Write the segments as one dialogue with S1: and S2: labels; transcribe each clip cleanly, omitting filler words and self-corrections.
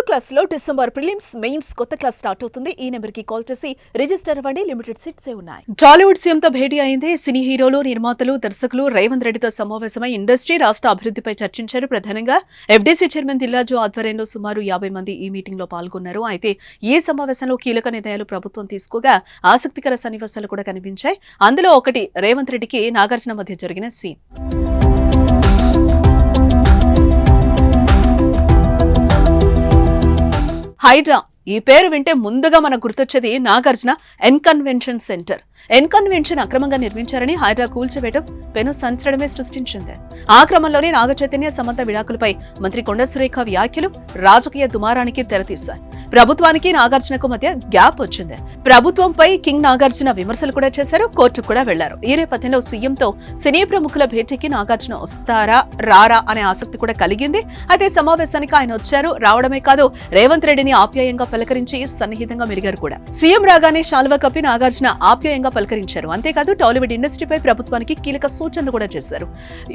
S1: Class లో December prelims mains కొత్త class start అవుతుంది. ఈ నెంబర్ కి కాల్ చేసి రిజిస్టర్ అవ్వండి. లిమిటెడ్ సీట్స్ ఉన్నాయి.
S2: టాలీవుడ్ సీఎంతో భేటీ అయింది. సినీ హీరోలు, నిర్మాతలు, దర్శకులు రేవంత్ రెడ్డితో సమావేశమై ఇండస్ట్రీ, రాష్ట్ర అభివృద్ధిపై చర్చించారు. ప్రధానంగా ఎఫ్డీసీ చైర్మన్ దిల్రాజు ఆధ్వర్యంలో సుమారు 50 మంది ఈ మీటింగ్ లో పాల్గొన్నారు. అయితే ఈ సమావేశంలో కీలక నిర్ణయాలు ప్రభుత్వం తీసుకోగా ఆసక్తికర సన్నివేశాలు కూడా కనిపించాయి. అందులో ఒకటి రేవంత్ రెడ్డికి నాగార్జున మధ్య జరిగిన సీన్. హైడ్రా ఈ పేరు వింటే ముందుగా మనకు గుర్తొచ్చేది నాగార్జున ఎన్కన్వెన్షన్ సెంటర్. ఎన్కన్వెన్షన్ అక్రమంగా నిర్మించారని హైడ్రా కూల్చివేయడం పెను సంచలనమే సృష్టించింది. ఆ క్రమంలోనే నాగ చైతన్య, సమంత విడాకులపై మంత్రి కొండా సురేఖ వ్యాఖ్యలు రాజకీయ దుమారానికి తెరతీశాయి. ప్రభుత్వానికి నాగార్జునకు మధ్య గ్యాప్ వచ్చింది. ప్రభుత్వంపై కింగ్ నాగార్జున విమర్శలు కూడా చేశారు. కోర్టుకు కూడా వెళ్లారు. ఈ నేపథ్యంలో సీఎంతో సినీ ప్రముఖుల భేటీకి నాగార్జున వస్తారా రారా అనే ఆసక్తి కూడా కలిగింది. అయితే సమావేశానికి ఆయన వచ్చారు. రావడమే కాదు, రేవంత్ రెడ్డిని ఆప్యాయంగా పలకరించి సన్నిహితంగా మెలిగారు కూడా. సీఎం రాగానే శాలువా కప్పి నాగార్జున ఆప్యాయంగా పలకరించారు. అంతేకాదు, టాలీవుడ్ ఇండస్ట్రీపై ప్రభుత్వానికి కీలక సూచనలు కూడా చేశారు.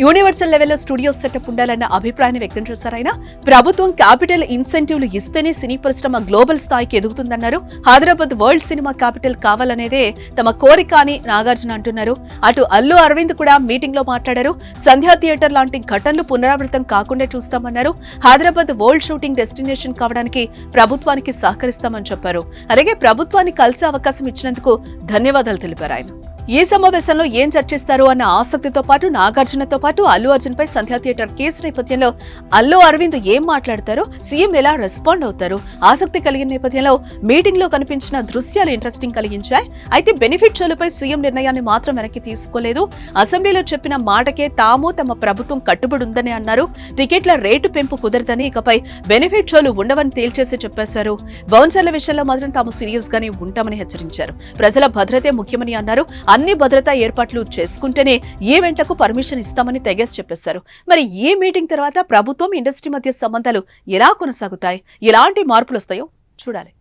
S2: యూనివర్సల్ లెవెల్లో స్టూడియో సెటప్ ఉండాలన్న అభిప్రాయాన్ని వ్యక్తం చేశారు ఆయన. ప్రభుత్వం క్యాపిటల్ ఇన్సెంటివ్లు ఇస్తేనే సినీ పరిశ్రమ గ్లోబల్ స్థాయికి ఎదుగుతుందన్నారు. హైదరాబాద్ వరల్డ్ సినిమా క్యాపిటల్ కావాలనేదే తమ కోరిక అని నాగార్జున అంటున్నారు. అటు అల్లు అరవింద్ కూడా మీటింగ్ లో మాట్లాడారు. సంధ్యా థియేటర్ లాంటి ఘటనలు పునరావృతం కాకుండా చూస్తామన్నారు. హైదరాబాద్ వరల్డ్ షూటింగ్ డెస్టినేషన్ కావడానికి ప్రభుత్వానికి సహకరిస్తామని చెప్పారు. అలాగే ప్రభుత్వాన్ని కలిసే అవకాశం ఇచ్చినందుకు ధన్యవాదాలు తెలిపారు ఆయన. ఈ సమావేశంలో ఏం చర్చిస్తారు అన్న ఆసక్తితో పాటు నాగార్జునతో పాటు అల్లు అర్జున్ పై సంధ్యా థియేటర్ కేసు నేపథ్యంలో అల్లు అరవింద్ ఏం మాట్లాడతారో, సీఎం ఎలా రెస్పాండ్ అవుతారో ఆసక్తి కలిగిన నేపథ్యంలో మీటింగ్ లో కనిపించిన దృశ్యాలు ఇంట్రెస్టింగ్ కలిగించాయి. అయితే బెనిఫిట్ షోలపై సీఎం నిర్ణయాన్ని మాత్రం వెనక్కి తీసుకోలేదు. అసెంబ్లీలో చెప్పిన మాటకే తాము తమ ప్రభుత్వం కట్టుబడి ఉందని అన్నారు. టికెట్ల రేటు పెంపు కుదరదని, ఇకపై బెనిఫిట్ షోలు ఉండవని తేల్చేసి చెప్పేశారు. బౌన్సర్ల విషయంలో మాత్రం తాము సీరియస్ గానే ఉంటామని హెచ్చరించారు. ప్రజల భద్రతే ముఖ్యమని అన్నారు. అన్ని భద్రతా ఏర్పాట్లు చేసుకుంటేనే ఈవెంట్లకు పర్మిషన్ ఇస్తామని తెగేసి చెప్పేశారు. మరి ఈ మీటింగ్ తర్వాత ప్రభుత్వం, ఇండస్ట్రీ మధ్య సంబంధాలు ఎలా కొనసాగుతాయి, ఎలాంటి మార్పులు వస్తాయో చూడాలి.